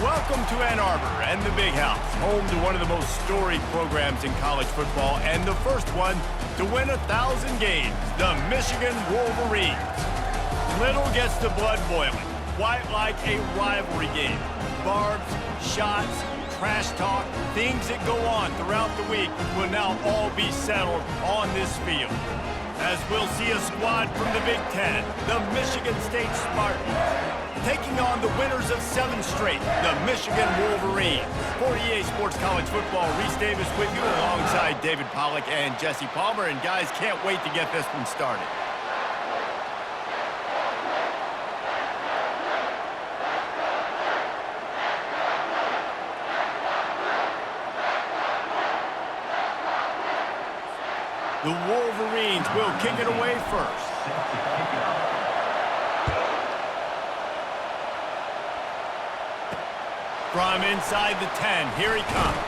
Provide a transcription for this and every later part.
Welcome to Ann Arbor and the Big House, home to one of the most storied programs in college football and the first one to win 1,000 games, the Michigan Wolverines. Little gets the blood boiling, quite like a rivalry game. Barbs, shots, trash talk, things that go on throughout the week will now all be settled on this field. As we'll see a squad from the Big Ten, the Michigan State Spartans, taking on the winners of 7 straight, the Michigan Wolverines. For EA Sports College Football, Reese Davis with you alongside David Pollack and Jesse Palmer. And guys, can't wait to get this one started. The Wolverines will kick it away first. From inside the 10, here he comes.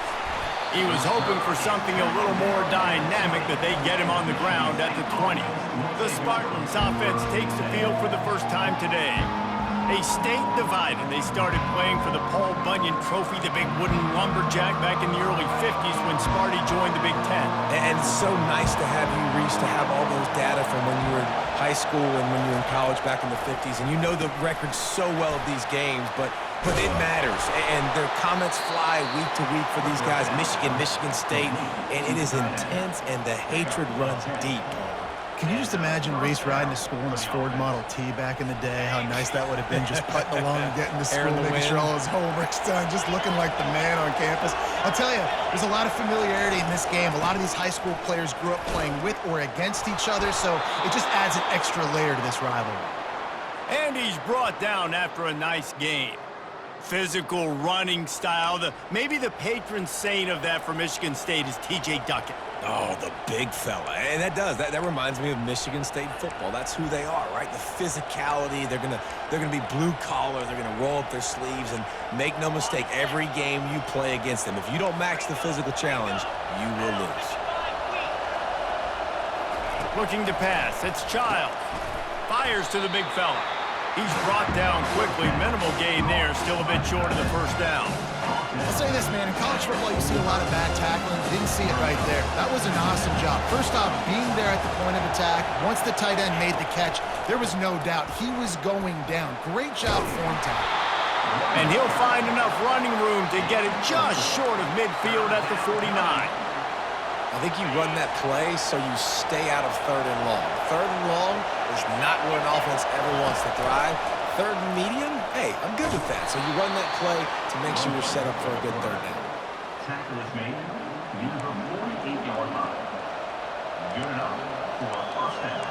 He was hoping for something a little more dynamic, that they get him on the ground at the 20. The Spartans offense takes the field for the first time today. A state divided. They started playing for the Paul Bunyan Trophy, the big wooden lumberjack, back in the early 50s when Sparty joined the Big Ten. And it's so nice to have you, Reese, to have all those data from when you were in high school and when you were in college back in the 50s. And you know the records so well of these games, but it matters. And their comments fly week to week for these guys, Michigan, Michigan State, and it is intense and the hatred runs deep. Can you just imagine Reese riding to school in his Ford Model T back in the day? How nice that would have been, just putting along and getting to school, making sure all his homework's done, just looking like the man on campus. I'll tell you, there's a lot of familiarity in this game. A lot of these high school players grew up playing with or against each other, so it just adds an extra layer to this rivalry. And he's brought down after a nice game. Physical running style. Maybe the patron saint of that for Michigan State is T.J. Duckett. Oh, the big fella. And that reminds me of Michigan State football. That's who they are, right? The physicality. They're gonna be blue collar. They're gonna roll up their sleeves, and make no mistake, every game you play against them, if you don't match the physical challenge, you will lose. Looking to pass. It's Child. Fires to the big fella. He's brought down quickly. Minimal gain there. Still a bit short of the first down. I'll say this, man. In college football, you see a lot of bad tackling. Didn't see it right there. That was an awesome job. First off, being there at the point of attack. Once the tight end made the catch, there was no doubt he was going down. Great job form time. And he'll find enough running room to get it just short of midfield at the 49. I think you run that play so you stay out of 3rd and long. 3rd and long is not where an offense ever wants to thrive. 3rd and medium, hey, I'm good with that. So you run that play to make sure you're set up for a good 3rd down. Tackle is made near the 48-yard line. Good enough for a first down.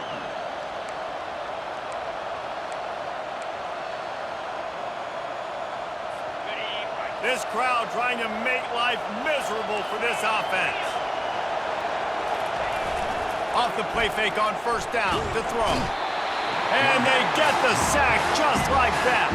This crowd trying to make life miserable for this offense. Off the play fake on first down to throw. And they get the sack just like that.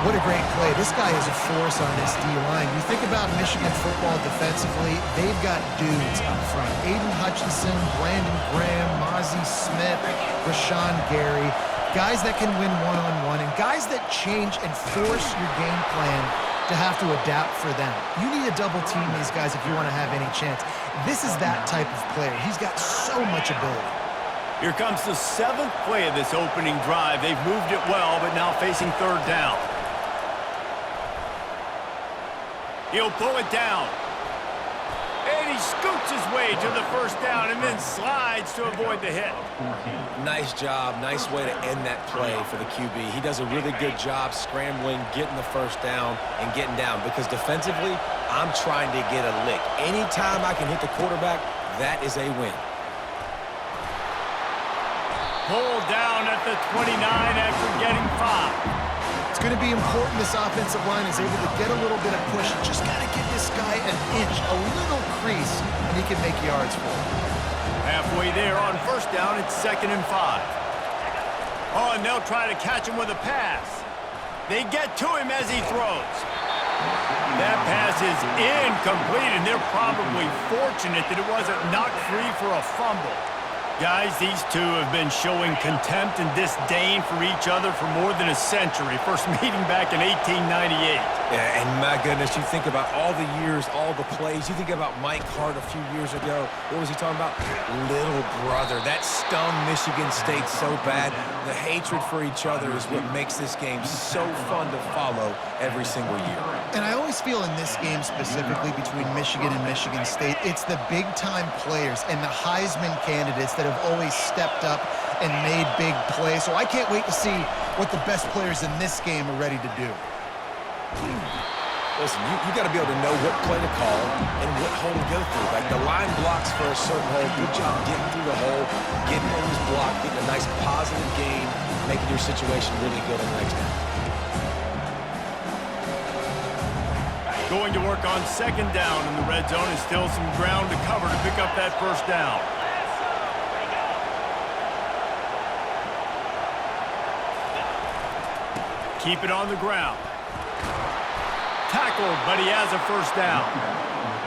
What a great play. This guy is a force on this D-line. You think about Michigan football defensively, they've got dudes up front. Aiden Hutchinson, Brandon Graham, Mozzie Smith, Rashawn Gary. Guys that can win one-on-one and guys that change and force your game plan to have to adapt for them. You need to double team these guys if you want to have any chance. This is that type of player. He's got so much ability. Here comes the 7th play of this opening drive. They've moved it well, but now facing 3rd down. He'll pull it down. And he scoots his way to the first down and then slides to avoid the hit. Nice job. Nice way to end that play for the QB. He does a really good job scrambling, getting the first down, and getting down. Because defensively, I'm trying to get a lick. Anytime I can hit the quarterback, that is a win. Pulled down at the 29 after getting 5. It's going to be important this offensive line is able to get a little bit of push. Just got to give this guy an inch, a little crease, and he can make yards for him. Halfway there on first down, it's 2nd and 5. Oh, and they'll try to catch him with a pass. They get to him as he throws. That pass is incomplete, and they're probably fortunate that it wasn't knocked free for a fumble. Guys, these two have been showing contempt and disdain for each other for more than a century. First meeting back in 1898. Yeah, and my goodness, you think about all the years, all the plays. You think about Mike Hart a few years ago. What was he talking about? Little brother. That stung Michigan State so bad. The hatred for each other is what makes this game so fun to follow every single year. And I always feel in this game specifically between Michigan and Michigan State, it's the big-time players and the Heisman candidates that have always stepped up and made big plays. So I can't wait to see what the best players in this game are ready to do. Listen, you got to be able to know what play to call and what hole to go through. Like the line blocks for a certain hole. Good job getting through the hole, getting on this block, getting a nice positive gain, making your situation really good on the next down. Going to work on second down in the red zone, and still some ground to cover to pick up that first down. Keep it on the ground. Tackled, but he has a first down.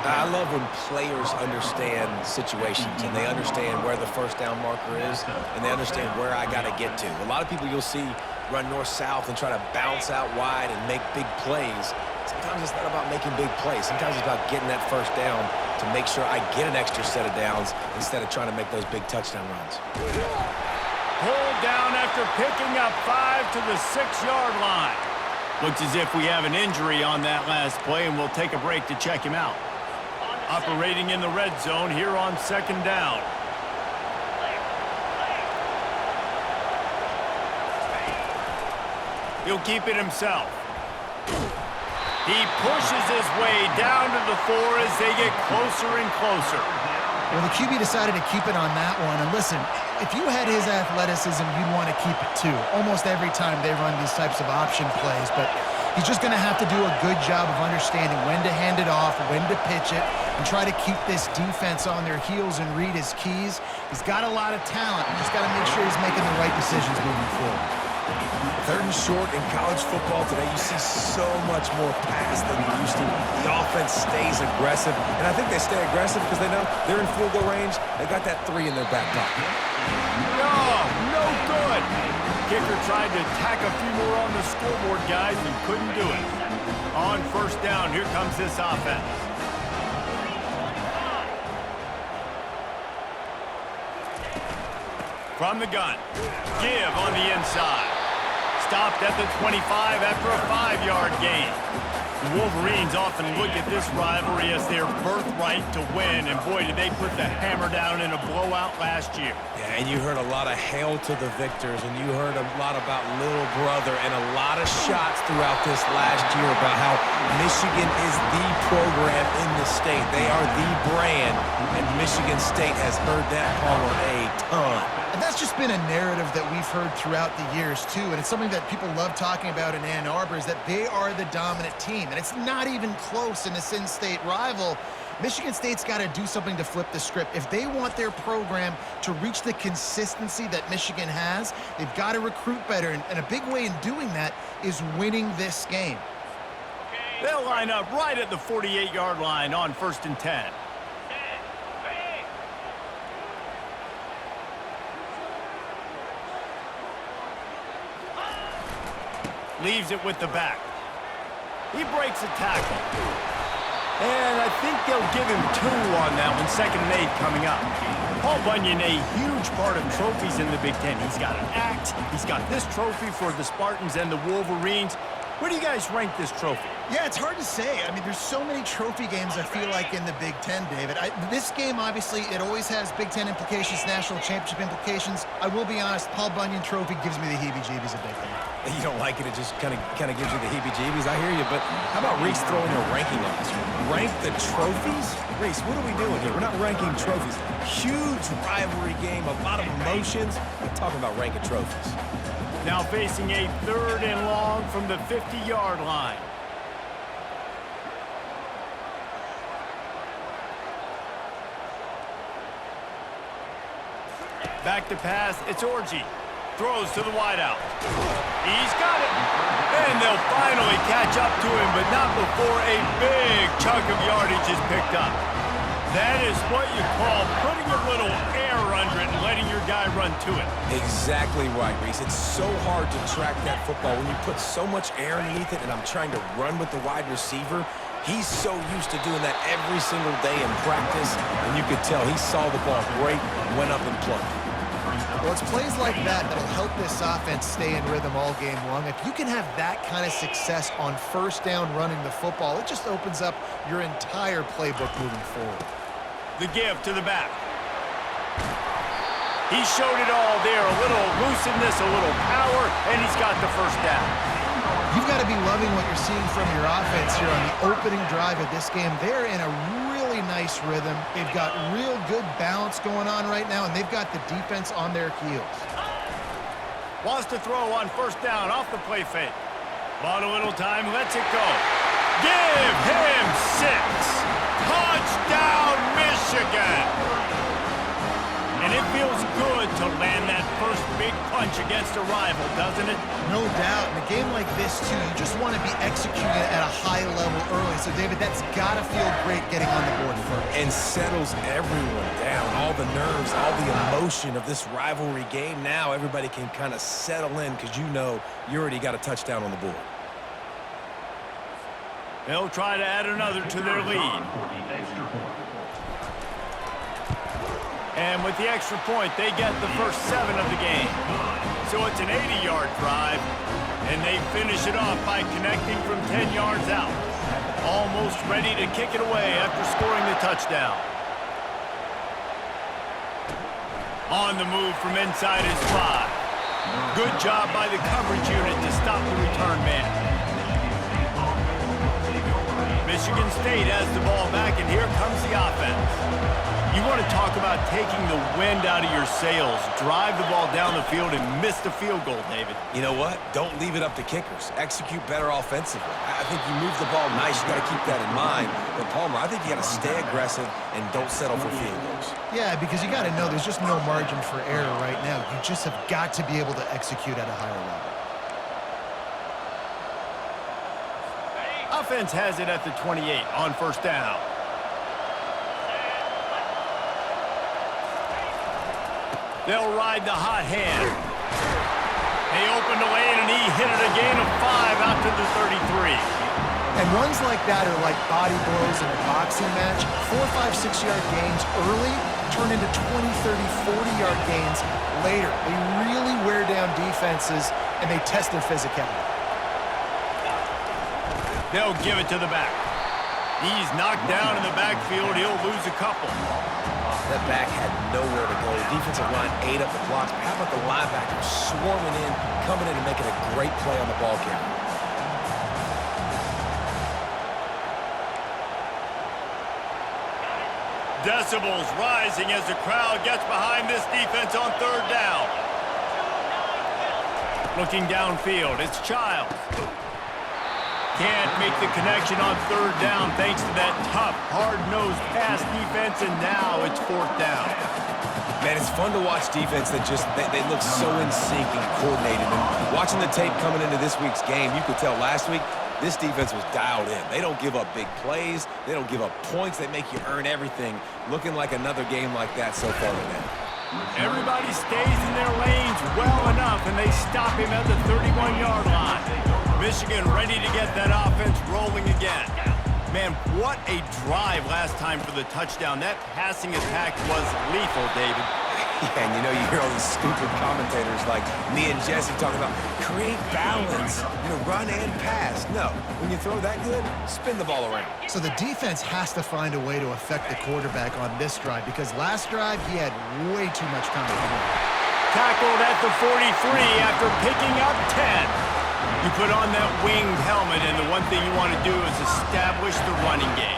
I love when players understand situations and they understand where the first down marker is and they understand where I got to get to. A lot of people you'll see run north-south and try to bounce out wide and make big plays. Sometimes it's not about making big plays. Sometimes it's about getting that first down to make sure I get an extra set of downs instead of trying to make those big touchdown runs. Pulled down after picking up 5 to the 6-yard line. Looks as if we have an injury on that last play, and we'll take a break to check him out. Operating in the red zone here on second down. He'll keep it himself. He pushes his way down to the 4 as they get closer and closer. Well, the QB decided to keep it on that one. And listen, if you had his athleticism, you'd want to keep it too. Almost every time they run these types of option plays. But he's just going to have to do a good job of understanding when to hand it off, when to pitch it, and try to keep this defense on their heels and read his keys. He's got a lot of talent. He's got to make sure he's making the right decisions moving forward. Third and short in college football today, you see so much more pass than you used to. The offense stays aggressive, and I think they stay aggressive because they know they're in field goal range. They got that 3 in their back pocket. No good. Kicker tried to tack a few more on the scoreboard, guys, and couldn't do it. On first down, here comes this offense. From the gun, give on the inside. Stopped at the 25 after a 5-yard gain. The Wolverines often look at this rivalry as their birthright to win, and boy, did they put the hammer down in a blowout last year. Yeah, and you heard a lot of hail to the victors, and you heard a lot about little brother and a lot of shots throughout this last year about how Michigan is the program in the state. They are the brand, and Michigan State has heard that call a ton. And that's just been a narrative that we've heard throughout the years, too. And it's something that people love talking about in Ann Arbor is that they are the dominant team. And it's not even close in this in-state rival. Michigan State's got to do something to flip the script. If they want their program to reach the consistency that Michigan has, they've got to recruit better. And a big way in doing that is winning this game. They'll line up right at the 48-yard line on 1st and 10. Leaves it with the back. He breaks a tackle. And I think they'll give him 2 on that one. 2nd and 8 coming up. Paul Bunyan, a huge part of trophies in the Big Ten. He's got an axe. He's got this trophy for the Spartans and the Wolverines. Where do you guys rank this trophy? Yeah, it's hard to say. I mean, there's so many trophy games, I feel like, in the Big Ten, David. This game, obviously, it always has Big Ten implications, national championship implications. I will be honest, Paul Bunyan Trophy gives me the heebie-jeebies a bit there. You don't like it, it just kind of gives you the heebie-jeebies. I hear you, but how about Reese throwing a ranking on us? Rank the trophies? Reese, what are we doing here? We're not ranking trophies. Huge rivalry game, a lot of emotions. We're talking about ranking trophies. Now facing a 3rd and long from the 50-yard line. Back to pass, it's Orji. Throws to the wideout. He's got it. And they'll finally catch up to him, but not before a big chunk of yardage is picked up. That is what you call putting a little air under it and letting your guy run to it. Exactly right, Reese. It's so hard to track that football when you put so much air underneath it, and I'm trying to run with the wide receiver. He's so used to doing that every single day in practice, and you could tell he saw the ball great, went up and plucked. Well, it's plays like that that'll help this offense stay in rhythm all game long. If you can have that kind of success on first down running the football, it just opens up your entire playbook moving forward. The give to the back. He showed it all there. A little elusiveness, a little power, and he's got the first down. You've got to be loving what you're seeing from your offense here on the opening drive of this game. They're in a really nice rhythm. They've got real good balance going on right now, and they've got the defense on their heels. Wants to throw on first down off the play fake. Bought a little time, lets it go. Give him 6. Touchdown, Michigan! And it feels good to land that first big punch against a rival, doesn't it? No doubt. In a game like this, too, you just want to be executing at a high level early. So, David, that's got to feel great getting on the board first. And settles everyone down. All the nerves, all the emotion of this rivalry game. Now everybody can kind of settle in because you know you already got a touchdown on the board. They'll try to add another to their lead. And with the extra point, they get the first 7 of the game. So it's an 80-yard drive, and they finish it off by connecting from 10 yards out. Almost ready to kick it away after scoring the touchdown. On the move from inside his 5. Good job by the coverage unit to stop the return man. Michigan State has the ball back, and here comes the offense. You want to talk about taking the wind out of your sails. Drive the ball down the field and miss the field goal, David. You know what? Don't leave it up to kickers. Execute better offensively. I think you move the ball nice. You got to keep that in mind. But, Palmer, I think you got to stay aggressive and don't settle for field goals. Yeah, because you got to know there's just no margin for error right now. You just have got to be able to execute at a higher level. Offense has it at the 28 on first down. They'll ride the hot hand. They opened the lane, and he hit it a gain of 5 out to the 33. And runs like that are like body blows in a boxing match. 4, 5, 6-yard gains early turn into 20, 30, 40-yard gains later. They really wear down defenses, and they test their physicality. They'll give it to the back. He's knocked down in the backfield. He'll lose a couple. That back had nowhere to go. The defensive line ate up the blocks. How about the linebackers swarming in, coming in and making a great play on the ball carrier? Decibels rising as the crowd gets behind this defense on third down. Looking downfield, it's Childs. Can't make the connection on third down thanks to that tough, hard-nosed pass defense, and now it's fourth down. Man, it's fun to watch defense that just, they look so in sync and coordinated. And watching the tape coming into this week's game, you could tell last week this defense was dialed in. They don't give up big plays. They don't give up points. They make you earn everything. Looking like another game like that so far today. Everybody stays in their lanes well enough, and they stop him at the 31-yard line. Michigan ready to get that offense rolling again. Man, what a drive last time for the touchdown. That passing attack was lethal, David. Yeah, and you know, you hear all these stupid commentators like me and Jesse talking about create balance, run and pass. No, when you throw that good, spin the ball around. So the defense has to find a way to affect the quarterback on this drive because last drive he had way too much time to run. Tackled at the 43 after picking up 10. You put on that winged helmet, and the one thing you want to do is establish the running game.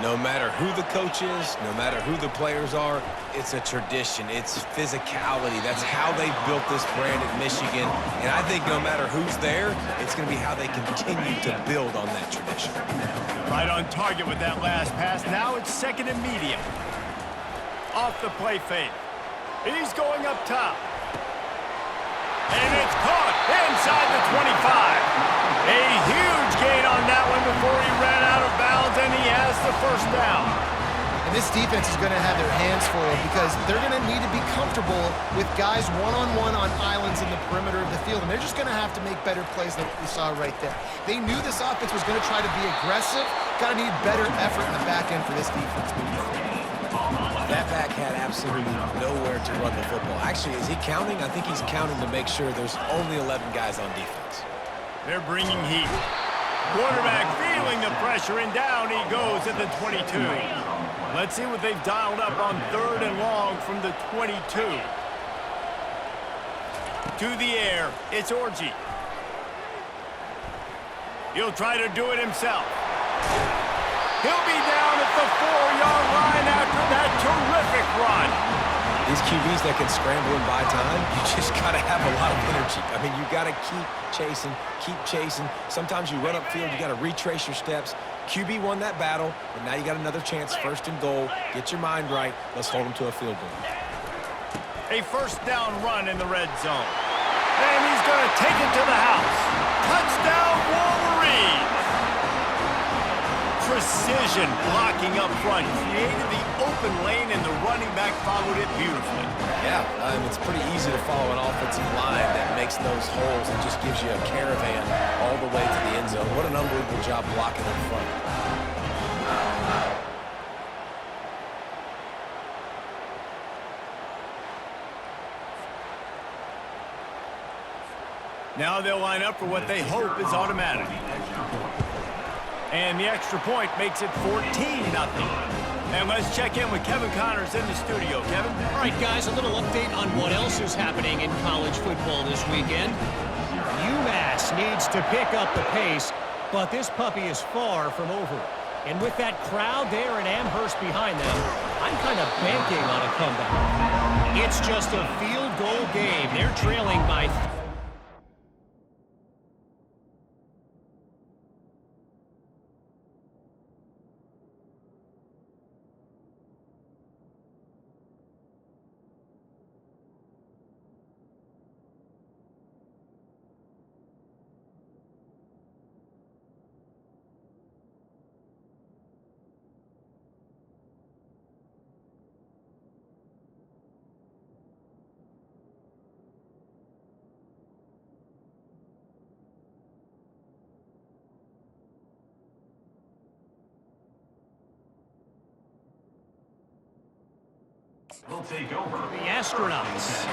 No matter who the coach is, no matter who the players are, it's a tradition. It's physicality. That's how they built this brand at Michigan. And I think no matter who's there, it's going to be how they continue to build on that tradition. Right on target with that last pass. Now it's second and medium. Off the play fake. He's going up top. And it's caught inside the 25. A huge gain on that one before he ran out of bounds, and he has the first down. And this defense is going to have their hands full because they're going to need to be comfortable with guys one-on-one on islands in the perimeter of the field, and they're just going to have to make better plays than we saw right there. They knew this offense was going to try to be aggressive. Got to need better effort in the back end for this defense moving forward. That back had absolutely nowhere to run the football. Actually, is he counting? I think he's counting to make sure there's only 11 guys on defense. They're bringing heat. Quarterback feeling the pressure, and down he goes at the 22. Let's see what they've dialed up on 3rd and long from the 22. To the air, it's Orji. He'll try to do it himself. He'll be down at the 4-yard line after that terrific run. These QBs that can scramble and buy time, you just got to have a lot of energy. I mean, you got to keep chasing. Sometimes you run upfield, you got to retrace your steps. QB won that battle, and now you got another chance, 1st and goal. Get your mind right. Let's hold them to a field goal. A 1st down run in the red zone. And he's going to take it to the house. Touchdown, Wolverines! Precision blocking up front created the open lane, and the running back followed it beautifully. Yeah, it's pretty easy to follow an offensive line that makes those holes and just gives you a caravan all the way to the end zone. What an unbelievable job blocking up front. Now they'll line up for what they hope is automatic. And the extra point makes it 14-0. And let's check in with Kevin Connors in the studio. Kevin? All right, guys, a little update on what else is happening in college football this weekend. UMass needs to pick up the pace, but this puppy is far from over. And with that crowd there in Amherst behind them, I'm kind of banking on a comeback. It's just a field goal game. They're trailing by Will take over. the Astronauts.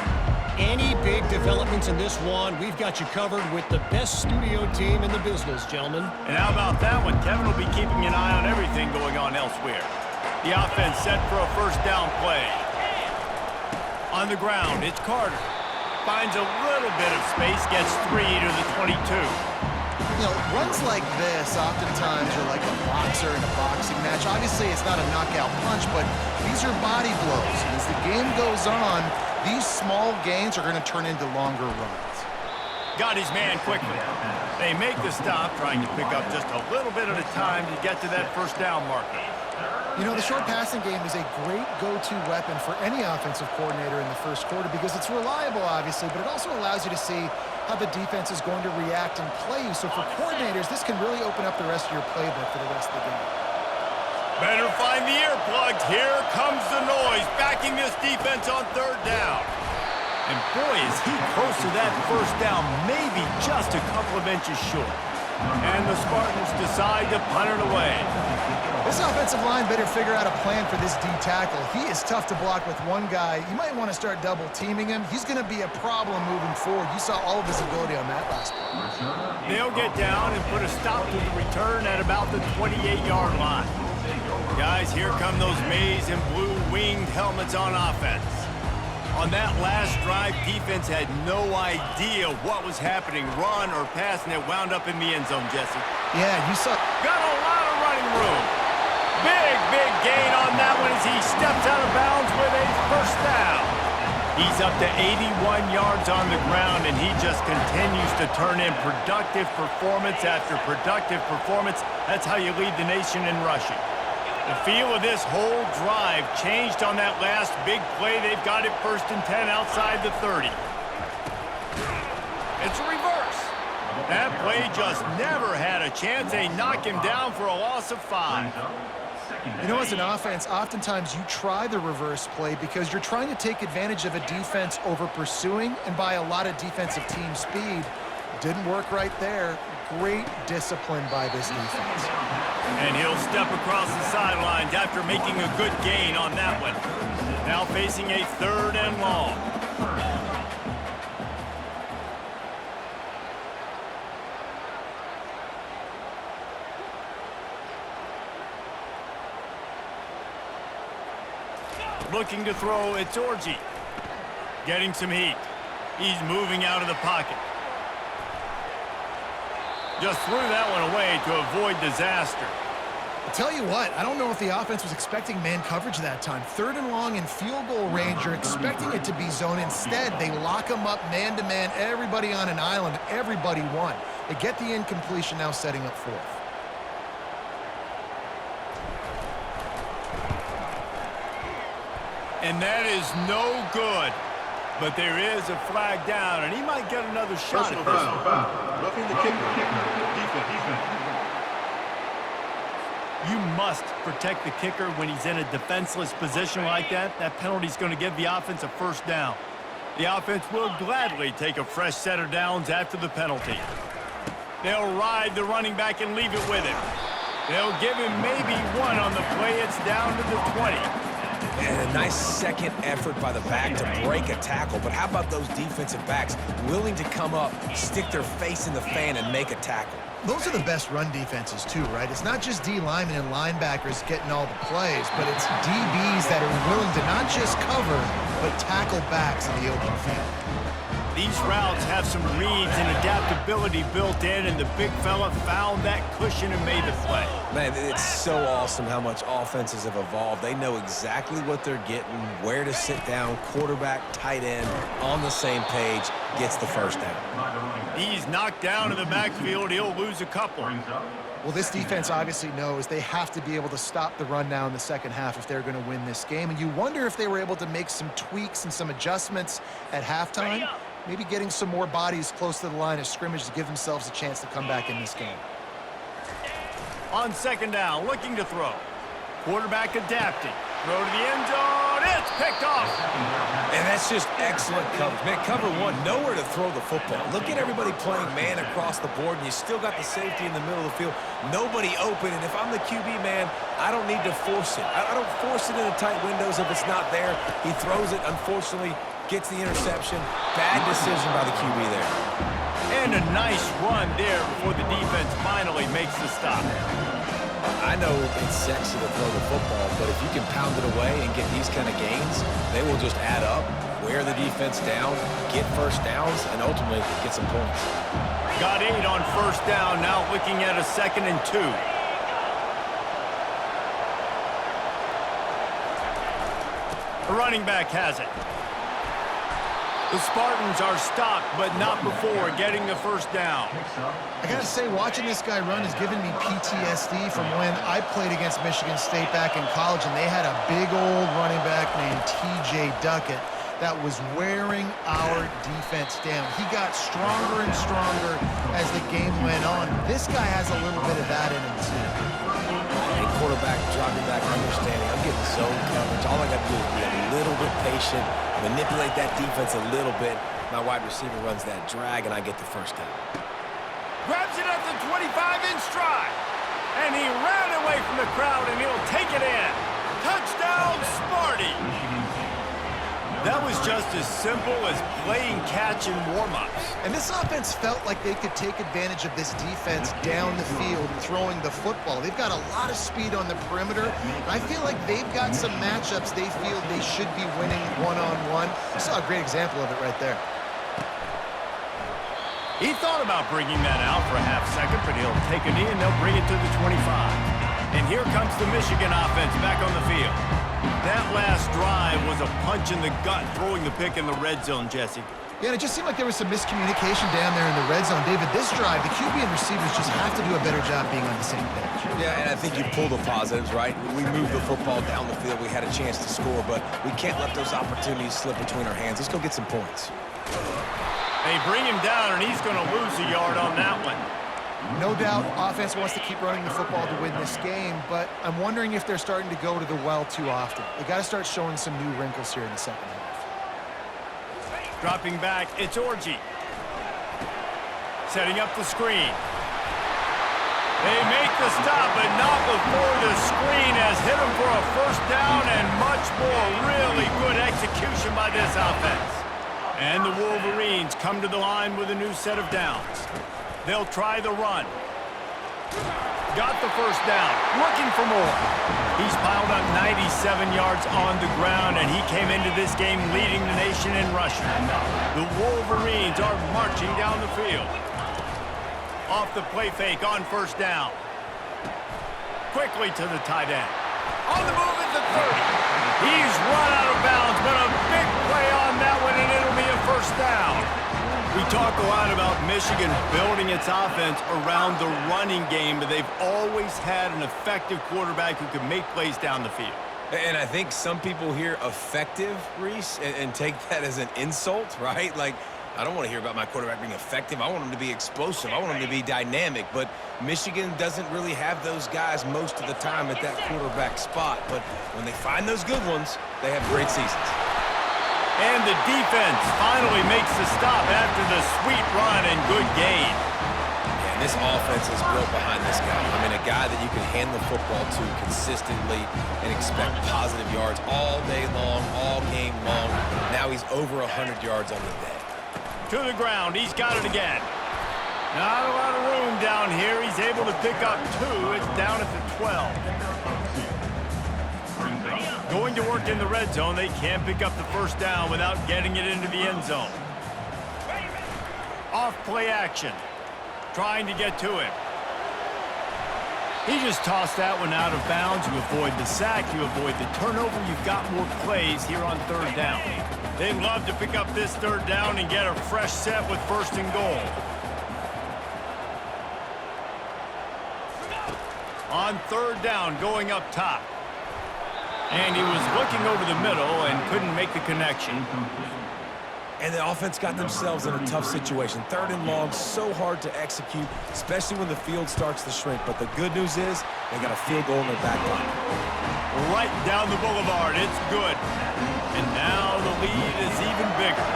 Any big developments in this one, we've got you covered with the best studio team in the business, gentlemen. And how about that one? Kevin will be keeping an eye on everything going on elsewhere. The offense set for a 1st down play. On the ground, it's Carter. Finds a little bit of space, gets 3 to the 22. You know, runs like this oftentimes are like a boxer in a boxing match. Obviously, it's not a knockout punch, but these are body blows. And as the game goes on, these small gains are going to turn into longer runs. Got his man quickly. They make the stop, trying to pick up just a little bit at a time to get to that 1st down marker. You know, the short passing game is a great go-to weapon for any offensive coordinator in the 1st quarter because it's reliable, obviously, but it also allows you to see how the defense is going to react and play you. So for coordinators, this can really open up the rest of your playbook for the rest of the game. Better find the earplugs. Here comes the noise, backing this defense on 3rd down. And boy, is he close to that 1st down, maybe just a couple of inches short. And the Spartans decide to punt it away. This offensive line better figure out a plan for this D tackle. He is tough to block with one guy. You might want to start double teaming him. He's going to be a problem moving forward. You saw all of his ability on that last play. They'll get down and put a stop to the return at about the 28-yard line. Guys, here come those maize and blue winged helmets on offense. On that last drive, defense had no idea what was happening, run or pass, and it wound up in the end zone, Jesse. Yeah, you saw... Got a lot of running room. Big gain on that one as he steps out of bounds with a 1st down. He's up to 81 yards on the ground, and he just continues to turn in productive performance after productive performance. That's how you lead the nation in rushing. The feel of this whole drive changed on that last big play. They've got it 1st and 10 outside the 30. It's a reverse. That play just never had a chance. They knock him down for a loss of 5. You know, as an offense, oftentimes you try the reverse play because you're trying to take advantage of a defense over pursuing and by a lot of defensive team speed. Didn't work right there. Great discipline by this defense. And he'll step across the sidelines after making a good gain on that one. Now facing a 3rd and long. Looking to throw, it's Orji. Getting some heat. He's moving out of the pocket. Just threw that one away to avoid disaster. I'll tell you what, I don't know if the offense was expecting man coverage that time. 3rd and long in field goal range, you're expecting it to be zone. Instead, they lock them up man-to-man, everybody on an island, everybody won. They get the incompletion, now setting up 4th. And that is no good. But there is a flag down, and he might get another shot at this one. Roughing the kicker. Defense. You must protect the kicker when he's in a defenseless position like that. That penalty is going to give the offense a 1st down. The offense will gladly take a fresh set of downs after the penalty. They'll ride the running back and leave it with him. They'll give him maybe 1 on the play. It's down to the 20. And a nice second effort by the back to break a tackle. But how about those defensive backs willing to come up, stick their face in the fan, and make a tackle? Those are the best run defenses too, right? It's not just D linemen and linebackers getting all the plays, but it's DBs that are willing to not just cover, but tackle backs in the open field. These routes have some reads and adaptability built in, and the big fella found that cushion and made the play. Man, it's so awesome how much offenses have evolved. They know exactly what they're getting, where to sit down, quarterback, tight end, on the same page, gets the 1st down. He's knocked down in the backfield. He'll lose a couple. Well, this defense obviously knows they have to be able to stop the run now in the second half if they're going to win this game. And you wonder if they were able to make some tweaks and some adjustments at halftime. Maybe getting some more bodies close to the line of scrimmage to give themselves a chance to come back in this game. On 2nd down, looking to throw. Quarterback adapting. Throw to the end zone. It's picked off. And that's just excellent coverage. Man, cover 1, nowhere to throw the football. Look at everybody playing man across the board, and you still got the safety in the middle of the field. Nobody open, and if I'm the QB, man, I don't need to force it. I don't force it into tight windows if it's not there. He throws it, unfortunately, gets the interception. Bad decision by the QB there. And a nice run there before the defense finally makes the stop. I know it's sexy to throw the football, but if you can pound it away and get these kind of gains, they will just add up, wear the defense down, get 1st downs, and ultimately get some points. Got 8 on 1st down, now looking at a 2nd and 2. The running back has it. The Spartans are stopped, but not before getting the 1st down. I gotta say, watching this guy run has given me PTSD from when I played against Michigan State back in college, and they had a big old running back named T.J. Duckett that was wearing our defense down. He got stronger and stronger as the game went on. This guy has a little bit of that in him, too. And quarterback, dropping back, understanding. I'm getting zone coverage. All I got to do is be a little bit patient, manipulate that defense a little bit. My wide receiver runs that drag, and I get the 1st down. Grabs it at the 25 in stride. And he ran away from the crowd, and he'll take it in. Touchdown, Sparty. That was just as simple as playing catch in warm-ups. And this offense felt like they could take advantage of this defense down the field throwing the football. They've got a lot of speed on the perimeter. I feel like they've got some matchups they feel they should be winning one-on-one. I saw a great example of it right there. He thought about bringing that out for a half-second, but he'll take a knee and they'll bring it to the 25. And here comes the Michigan offense back on the field. That last drive was a punch in the gut, throwing the pick in the red zone, Jesse. Yeah, and it just seemed like there was some miscommunication down there in the red zone. David, this drive, the QB and receivers just have to do a better job being on the same page. Yeah, and I think you pull the positives, right? We moved the football down the field. We had a chance to score, but we can't let those opportunities slip between our hands. Let's go get some points. They bring him down, and he's going to lose a yard on that one. No doubt, offense wants to keep running the football to win this game, but I'm wondering if they're starting to go to the well too often. They got to start showing some new wrinkles here in the second half. Dropping back, it's Orji. Setting up the screen. They make the stop, but not before the screen has hit them for a first down and much more. Really good execution by this offense. And the Wolverines come to the line with a new set of downs. They'll try the run. Got the first down, looking for more. He's piled up 97 yards on the ground, and he came into this game leading the nation in rushing. The Wolverines are marching down the field. Off the play fake on first down. Quickly to the tight end. On the move at the 30. He's run out of bounds, but a big play on that one, and it'll be a first down. We talk a lot about Michigan building its offense around the running game, but they've always had an effective quarterback who can make plays down the field. And I think some people hear effective, Reese, and take that as an insult, right? Like, I don't want to hear about my quarterback being effective. I want him to be explosive. I want him to be dynamic. But Michigan doesn't really have those guys most of the time at that quarterback spot. But when they find those good ones, they have great seasons. And the defense finally makes the stop after the sweet run and good gain. And this offense is built behind this guy. I mean, a guy that you can hand the football to consistently and expect positive yards all day long, all game long. Now he's over 100 yards on the day. To the ground, he's got it again. Not a lot of room down here. He's able to pick up 2. It's down at the 12. Going to work in the red zone. They can't pick up the first down without getting it into the end zone. Off play action. Trying to get to him. He just tossed that one out of bounds. You avoid the sack. You avoid the turnover. You've got more plays here on third down. They'd love to pick up this third down and get a fresh set with first and goal. On third down, going up top. And he was looking over the middle and couldn't make the connection. And the offense got themselves in a tough situation. Third and long, so hard to execute, especially when the field starts to shrink. But the good news is they got a field goal in their back pocket. Right down the boulevard, it's good. And now the lead is even bigger.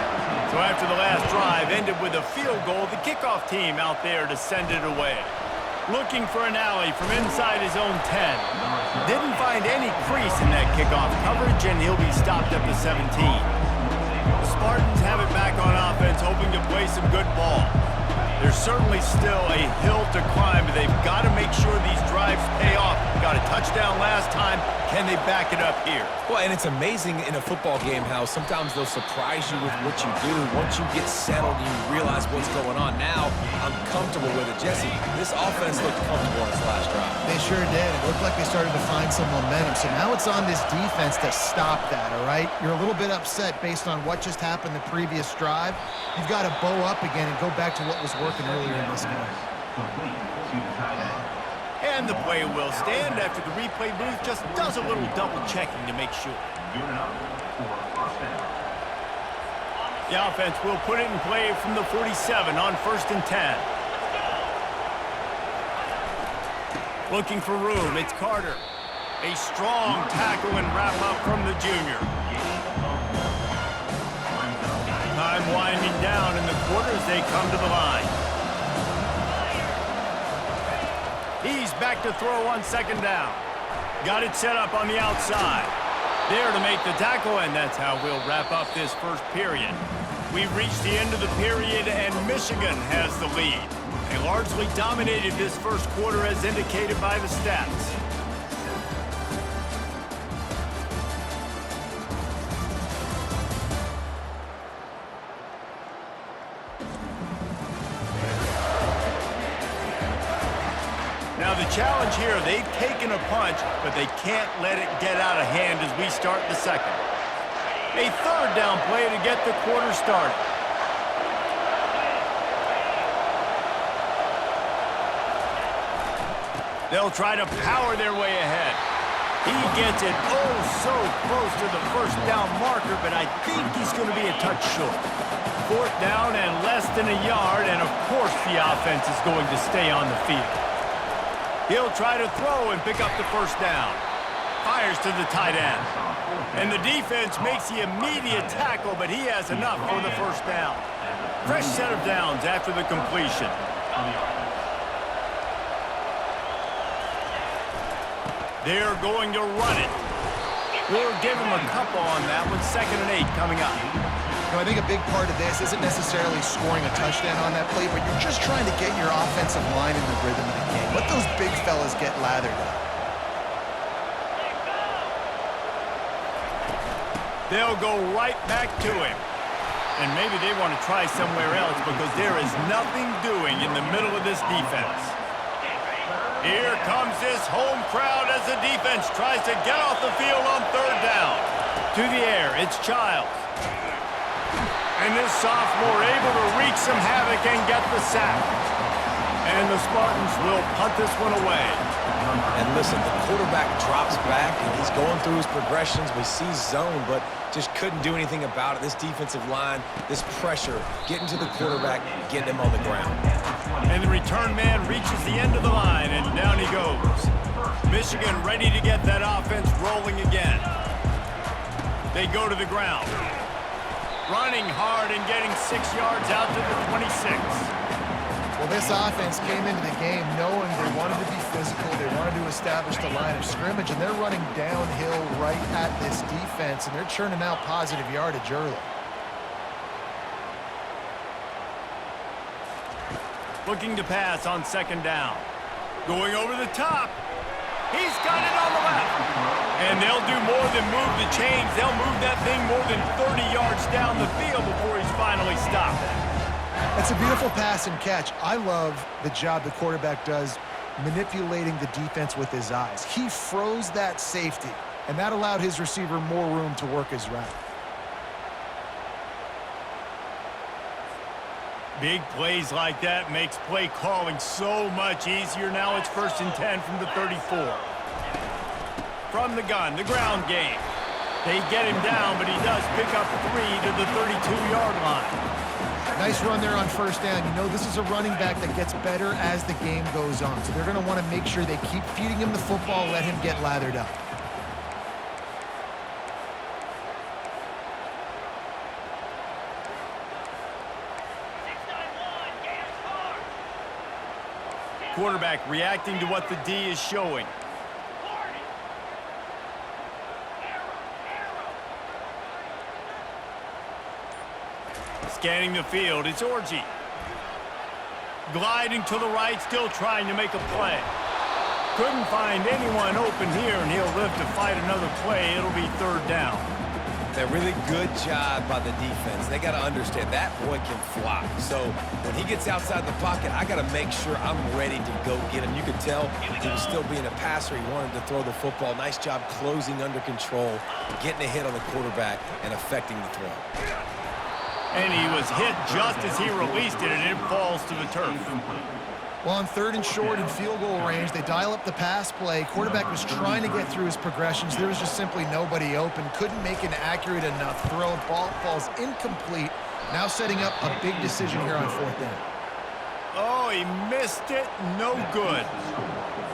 So after the last drive ended with a field goal, the kickoff team out there to send it away. Looking for an alley from inside his own 10. Didn't find any crease in that kickoff coverage, and he'll be stopped at the 17. The Spartans have it back on offense, hoping to play some good ball. There's certainly still a hill to climb, but they've got to make sure these drives pay off. Got a touchdown last time. Can they back it up here? Well, and it's amazing in a football game how sometimes they'll surprise you with what you do. Once you get settled and you realize what's going on, now I'm comfortable with it. Jesse, this offense looked comfortable on its last drive. They sure did. It looked like they started to find some momentum. So now it's on this defense to stop that, all right? You're a little bit upset based on what just happened the previous drive. You've got to bow up again and go back to what was working earlier in this game. And the play will stand after the replay booth just does a little double checking to make sure. The offense will put it in play from the 47 on 1st and 10. Looking for room, it's Carter. A strong tackle and wrap up from the junior. Time winding down in the quarter as they come to the line. He's back to throw on 2nd down. Got it set up on the outside. There to make the tackle, and that's how we'll wrap up this first period. We've reached the end of the period, and Michigan has the lead. They largely dominated this first quarter as indicated by the stats. Now the challenge here, they've taken a punch, but they can't let it get out of hand as we start the second. A 3rd down play to get the quarter started. They'll try to power their way ahead. He gets it oh so close to the 1st down marker, but I think he's going to be a touch short. 4th down and less than a yard, and of course the offense is going to stay on the field. He'll try to throw and pick up the 1st down. Fires to the tight end. And the defense makes the immediate tackle, but he has enough for the 1st down. Fresh set of downs after the completion. They're going to run it. We'll give him a couple on that one. 2nd and 8 coming up. You know, I think a big part of this isn't necessarily scoring a touchdown on that play, but you're just trying to get your offensive line in the rhythm of the game. Let those big fellas get lathered up. They'll go right back to him. And maybe they want to try somewhere else because there is nothing doing in the middle of this defense. Here comes this home crowd as the defense tries to get off the field on 3rd down. To the air, it's Childs. And this sophomore able to wreak some havoc and get the sack. And the Spartans will punt this one away. And listen, the quarterback drops back, and he's going through his progressions. We see zone, but just couldn't do anything about it. This defensive line, this pressure, getting to the quarterback, getting him on the ground. And the return man reaches the end of the line, and down he goes. Michigan ready to get that offense rolling again. They go to the ground. Running hard and getting 6 yards out to the 26. Well, this offense came into the game knowing they wanted to be physical, they wanted to establish the line of scrimmage, and they're running downhill right at this defense, and they're churning out positive yardage early. Looking to pass on 2nd down. Going over the top. He's got it on the left. And they'll do more than move the chains. They'll move that thing more than 30 yards down the field before he's finally stopped. It's a beautiful pass and catch. I love the job the quarterback does manipulating the defense with his eyes. He froze that safety, and that allowed his receiver more room to work his route. Big plays like that makes play calling so much easier. Now it's 1st and 10 from the 34. From the gun, the ground game. They get him down, but he does pick up 3 to the 32-yard line. Nice run there on 1st down. You know, this is a running back that gets better as the game goes on. So they're going to want to make sure they keep feeding him the football, let him get lathered up. Quarterback reacting to what the D is showing. Scanning the field, it's Orji. Gliding to the right, still trying to make a play. Couldn't find anyone open here, and he'll live to fight another play. It'll be 3rd down. A really good job by the defense. They got to understand that boy can fly. So when he gets outside the pocket, I got to make sure I'm ready to go get him. You could tell he was still being a passer. He wanted to throw the football. Nice job closing under control, getting a hit on the quarterback, and affecting the throw. And he was hit just as he released it, and it falls to the turf. Well, on 3rd and short in field goal range, they dial up the pass play. Quarterback was trying to get through his progressions. There was just simply nobody open. Couldn't make an accurate enough throw. Ball falls incomplete. Now setting up a big decision here on 4th down. Oh, he missed it. No good.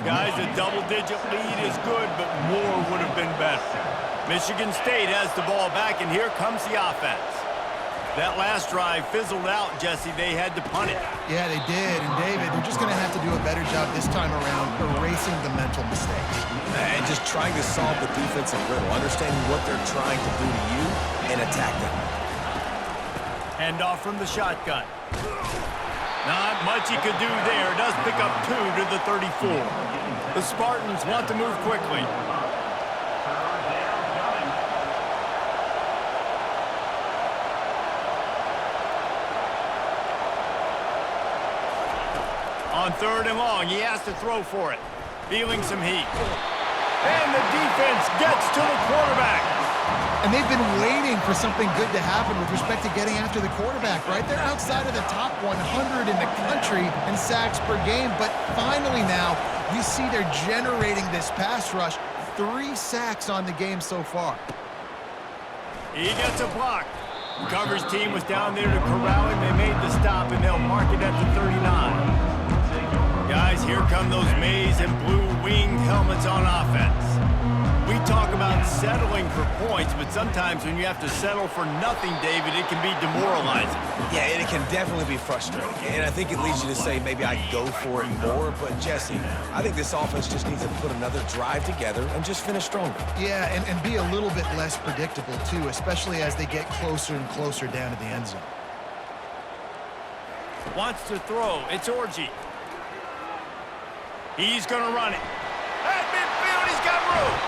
Guys, a double-digit lead is good, but more would have been better. Michigan State has the ball back, and here comes the offense. That last drive fizzled out, Jesse. They had to punt it. Yeah, they did. And, David, they're just going to have to do a better job this time around erasing the mental mistakes. And just trying to solve the defensive riddle, understanding what they're trying to do to you and attack them. Handoff from the shotgun. Not much he could do there. Does pick up 2 to the 34. The Spartans want to move quickly. On 3rd and long, he has to throw for it. Feeling some heat. And the defense gets to the quarterback. And they've been waiting for something good to happen with respect to getting after the quarterback, right? They're outside of the top 100 in the country in sacks per game, but finally now you see they're generating this pass rush. 3 sacks on the game so far. He gets a block. Coverage team was down there to corral him. They made the stop, and they'll mark it at the 39. Guys, here come those maize and blue winged helmets on offense. We talk about settling for points, but sometimes when you have to settle for nothing, David, it can be demoralizing. Yeah, and it can definitely be frustrating. And I think it leads you to say maybe I go for it more. But, Jesse, I think this offense just needs to put another drive together and just finish stronger. Yeah, and be a little bit less predictable, too, especially as they get closer and closer down to the end zone. Wants to throw. It's Orji. He's going to run it. At midfield, he's got room.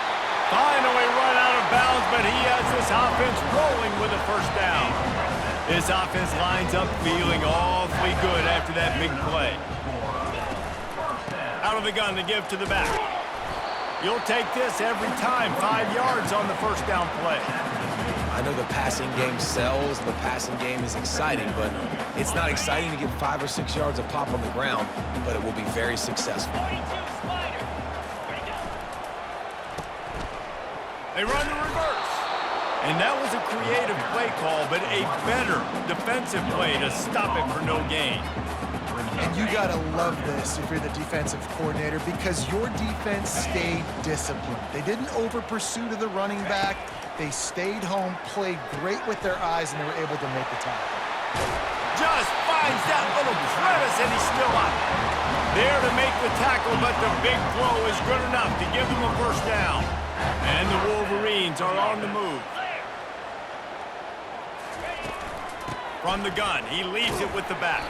Finally run out of bounds, but he has this offense rolling with a first down. This offense lines up feeling awfully good after that big play. Out of the gun to give to the back. You'll take this every time. 5 yards on the first down play. I know the passing game sells, the passing game is exciting, but it's not exciting to get 5 or 6 yards of pop on the ground, but it will be very successful. They run the reverse. And that was a creative play call, but a better defensive play to stop it for no gain. And you got to love this if you're the defensive coordinator because your defense stayed disciplined. They didn't over-pursue to the running back. They stayed home, played great with their eyes, and they were able to make the tackle. Just finds that little crevice, and he's still up. There to make the tackle, but the big throw is good enough to give them a first down. And the Wolverines are on the move. From the gun, he leaves it with the back.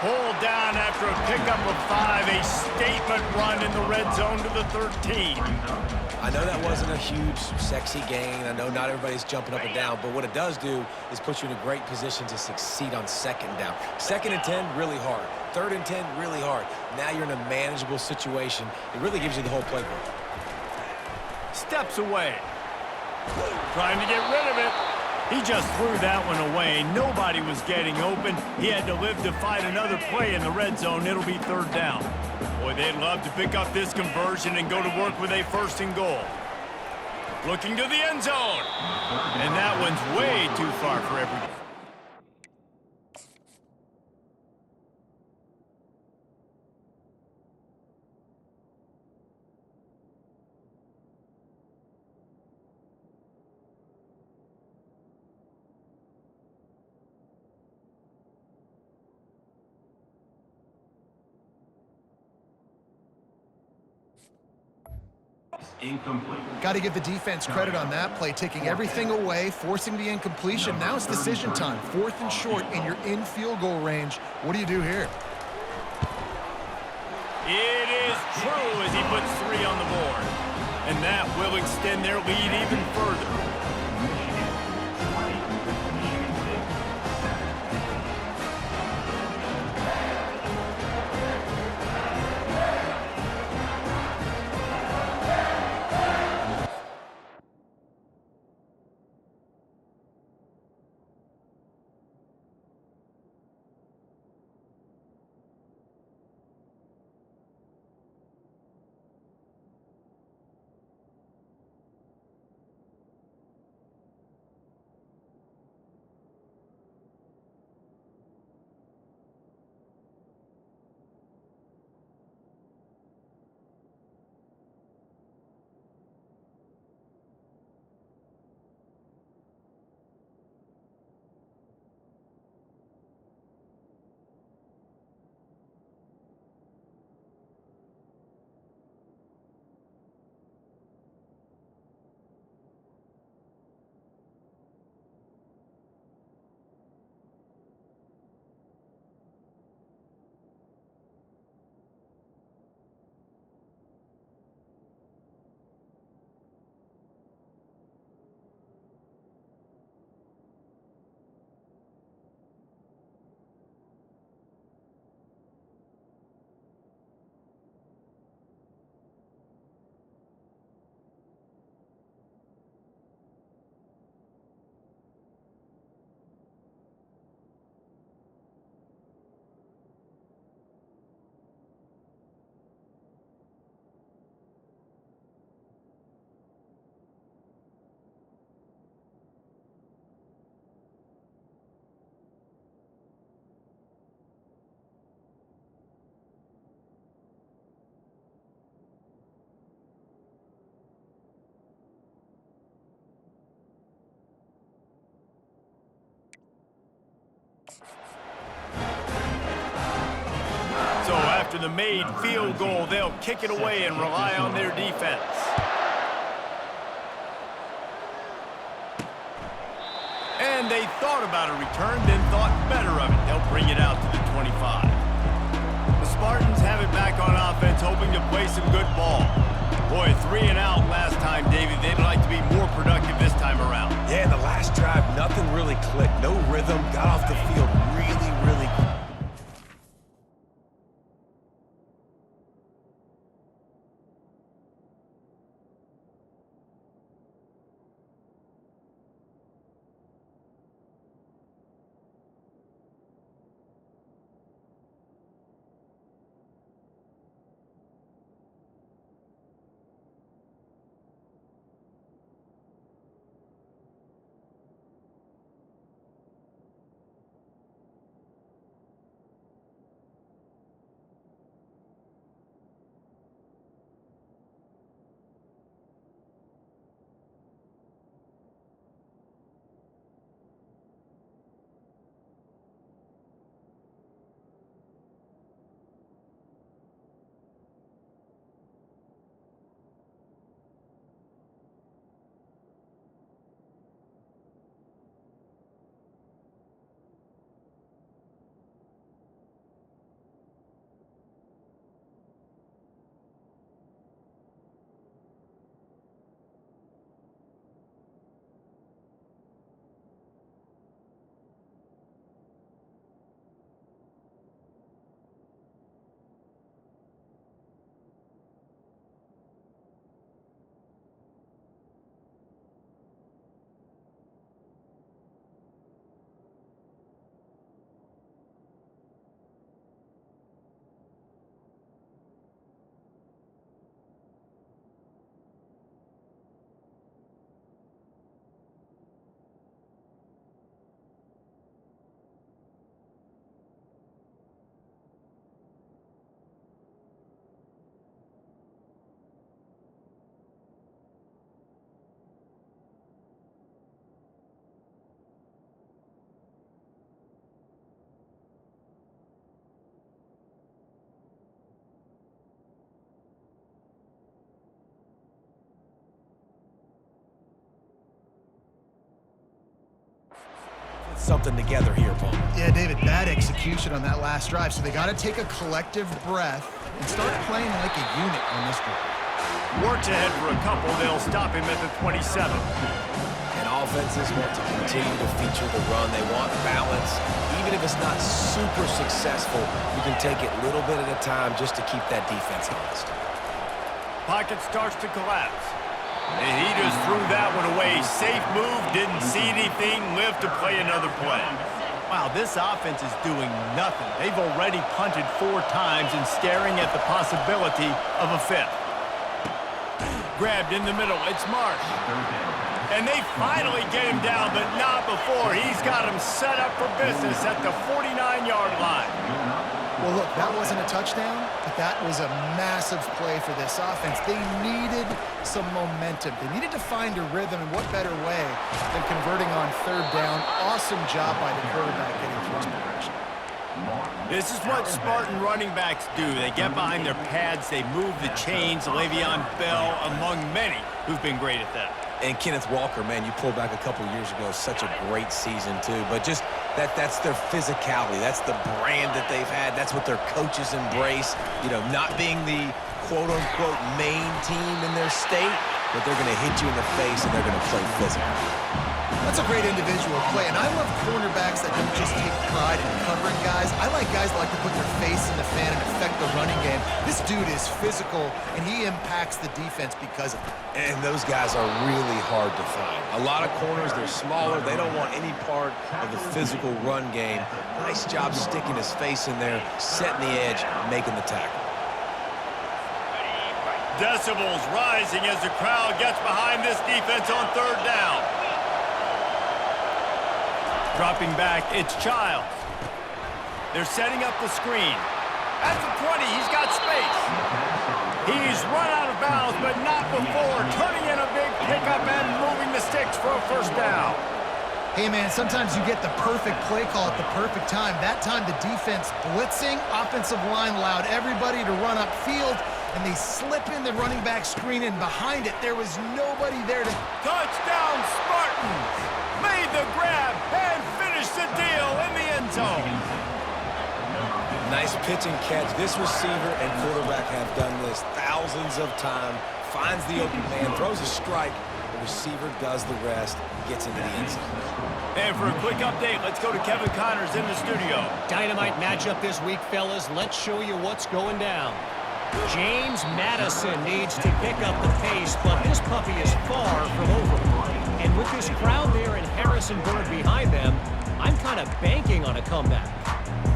Pulled down after a pickup of 5, a statement run in the red zone to the 13. I know that wasn't a huge, sexy gain. I know not everybody's jumping up and down, but what it does do is put you in a great position to succeed on second down. 2nd and 10, really hard. 3rd and 10, really hard. Now you're in a manageable situation. It really gives you the whole playbook. Steps away. Trying to get rid of it. He just threw that one away. Nobody was getting open. He had to live to fight another play in the red zone. It'll be 3rd down. Boy, they'd love to pick up this conversion and go to work with a 1st and goal. Looking to the end zone. And that one's way too far for everybody. Incomplete. Got to give the defense credit on that play, taking everything away, forcing the incompletion. Now it's decision time. 4th and short, and you're in field goal range. What do you do here? It is true as he puts 3 on the board. And that will extend their lead even further. After the made field goal, they'll kick it away and rely on their defense. And they thought about a return, then thought better of it. They'll bring it out to the 25. The Spartans have it back on offense, hoping to play some good ball. Boy, 3 and out last time, David. They'd like to be more productive this time around. Yeah, in the last drive, nothing really clicked. No rhythm. Got off the field really quick. Something together here, Paul. Yeah, David, bad execution on that last drive. So they got to take a collective breath and start playing like a unit on this one. Works ahead for a couple. They'll stop him at the 27. And offenses want to continue to feature the run. They want balance. Even if it's not super successful, you can take it little bit at a time just to keep that defense honest. Pocket starts to collapse. And he just threw that one away. Safe move, didn't see anything, lived to play another play. Wow, this offense is doing nothing. They've already punted 4 times and staring at the possibility of a 5th. Grabbed in the middle, it's Marsh. And they finally get him down, but not before. He's got him set up for business at the 49-yard line. Well, look, that wasn't a touchdown, but that was a massive play for this offense. They needed some momentum. They needed to find a rhythm, and what better way than converting on 3rd down. Awesome job by the quarterback getting through his progression. This is what Spartan running backs do. They get behind their pads, they move the chains. Le'Veon Bell among many who've been great at that. And Kenneth Walker, man, you pulled back a couple years ago, such a great season too. But just that's their physicality. That's the brand that they've had. That's what their coaches embrace. You know, not being the quote-unquote main team in their state, but they're going to hit you in the face and they're going to play physical. That's a great individual play, and I love cornerbacks that don't just take pride in covering guys. I like guys that like to put their face in the fan and affect the running game. This dude is physical, and he impacts the defense because of it. And those guys are really hard to find. A lot of corners, they're smaller. They don't want any part of the physical run game. Nice job sticking his face in there, setting the edge, making the tackle. Decibels rising as the crowd gets behind this defense on 3rd down. Dropping back, it's Childs. They're setting up the screen. At the 20, he's got space. He's run out of bounds, but not before turning in a big pickup and moving the sticks for a 1st down. Hey, man, sometimes you get the perfect play call at the perfect time. That time, the defense blitzing, offensive line allowed everybody to run upfield, and they slip in the running back screen, and behind it, there was nobody there to... Touchdown, Spartans! Made the grab and finished the deal in the end zone. Nice pitch and catch. This receiver and quarterback have done this thousands of times. Finds the open man, throws a strike. The receiver does the rest, gets into the end zone. And for a quick update, let's go to Kevin Connors in the studio. Dynamite matchup this week, fellas. Let's show you what's going down. James Madison needs to pick up the pace, but this puppy is far from over. And with this crowd there and Harrisonburg behind them, I'm kind of banking on a comeback.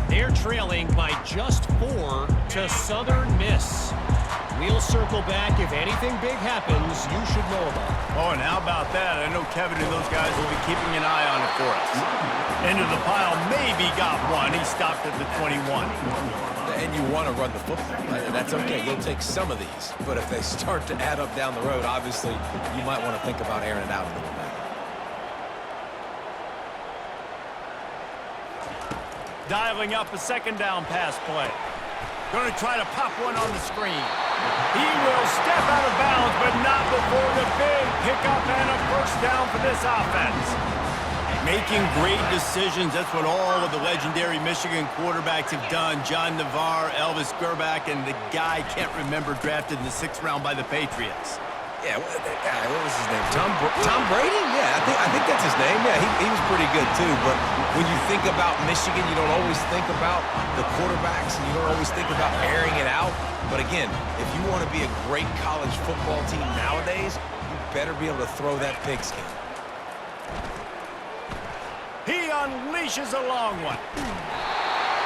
They're trailing by just 4 to Southern Miss. We'll circle back if anything big happens you should know about. Oh, and how about that? I know Kevin and those guys will be keeping an eye on it for us. Into the pile, maybe got one. He stopped at the 21. And you want to run the football. That's okay. You'll take some of these. But if they start to add up down the road, obviously, you might want to think about airing it out a little bit. Dialing up a second down pass play. Going to try to pop one on the screen. He will step out of bounds, but not before the big pickup and a first down for this offense. Making great decisions. That's what all of the legendary Michigan quarterbacks have done. John Navarre, Elvis Gerbach, and the guy can't remember drafted in the 6th round by the Patriots. Yeah, what was his name? Tom Brady? Yeah, I think that's his name. Yeah, he was pretty good too. But when you think about Michigan, you don't always think about the quarterbacks, and you don't always think about airing it out. But again, if you want to be a great college football team nowadays, you better be able to throw that pigskin. He unleashes a long one.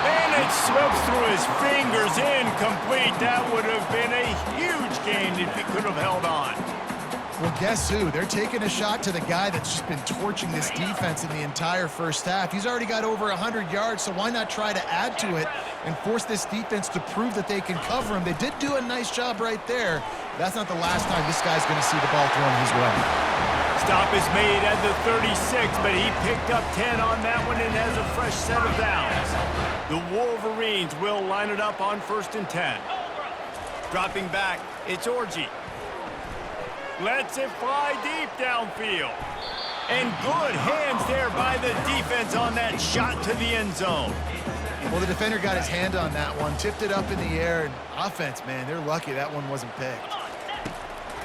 And it slips through his fingers, incomplete. That would have been a huge gain if he could have held on. Well, guess who? They're taking a shot to the guy that's just been torching this defense in the entire first half. He's already got over 100 yards, so why not try to add to it and force this defense to prove that they can cover him? They did do a nice job right there. That's not the last time this guy's going to see the ball thrown his way. Stop is made at the 36, but he picked up 10 on that one and has a fresh set of downs. The Wolverines will line it up on 1st and 10. Dropping back, it's Orji. Lets it fly deep downfield. And good hands there by the defense on that shot to the end zone. Well, the defender got his hand on that one, tipped it up in the air, and offense, man, they're lucky that one wasn't picked.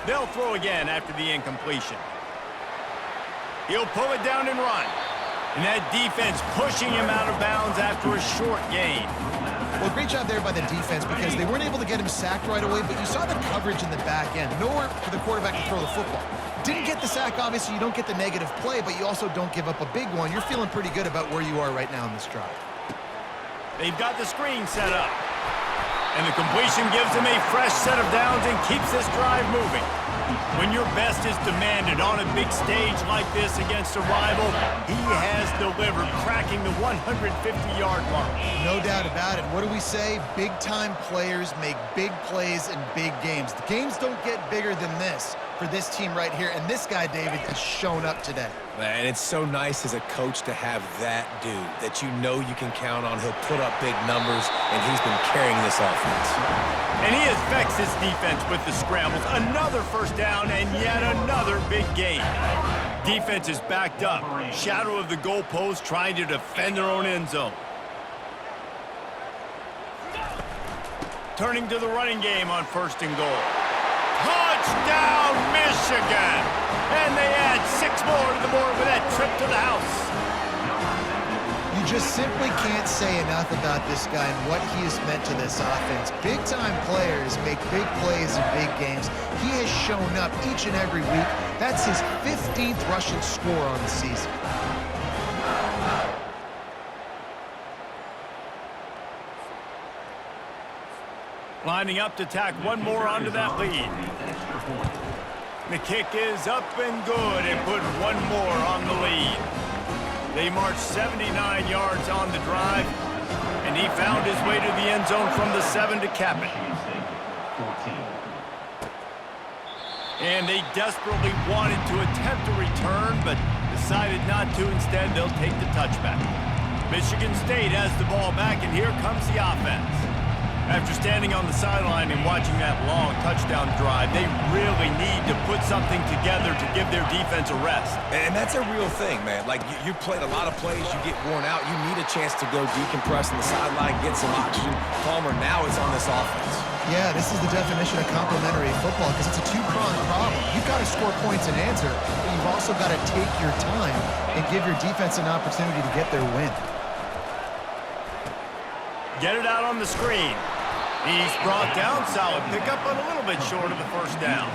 They'll throw again after the incompletion. He'll pull it down and run. And that defense pushing him out of bounds after a short gain. Well, great job there by the defense because they weren't able to get him sacked right away, but you saw the coverage in the back end. Nowhere for the quarterback to throw the football. Didn't get the sack, obviously. You don't get the negative play, but you also don't give up a big one. You're feeling pretty good about where you are right now in this drive. They've got the screen set up. And the completion gives him a fresh set of downs and keeps this drive moving. When your best is demanded on a big stage like this against a rival, he has delivered, cracking the 150-yard mark. No doubt about it. What do we say? Big-time players make big plays in big games. The games don't get bigger than this for this team right here, and this guy, David, has shown up today. And it's so nice as a coach to have that dude that you know you can count on. He'll put up big numbers, and he's been carrying this offense. And he has vexed his defense with the scrambles. Another first down and yet another big gain. Defense is backed up. Shadow of the goalpost trying to defend their own end zone. Turning to the running game on 1st and goal. Touchdown, Michigan! And they add 6 more to the board with that trip to the house. You just simply can't say enough about this guy and what he has meant to this offense. Big-time players make big plays in big games. He has shown up each and every week. That's his 15th rushing score on the season. Lining up to tack one more onto that lead. The kick is up and good and put one more on the lead. They marched 79 yards on the drive, and he found his way to the end zone from the 7 to cap it. And they desperately wanted to attempt a return, but decided not to. Instead, they'll take the touchback. Michigan State has the ball back, and here comes the offense. After standing on the sideline and watching that long touchdown drive, they really need to put something together to give their defense a rest. And that's a real thing, man. Like, you played a lot of plays, you get worn out, you need a chance to go decompress on the sideline, get some oxygen. Palmer, now it's on this offense. Yeah, this is the definition of complementary football because it's a two-pronged problem. You've got to score points and answer, but you've also got to take your time and give your defense an opportunity to get their win. Get it out on the screen. He's brought down, solid pickup, but a little bit short of the first down.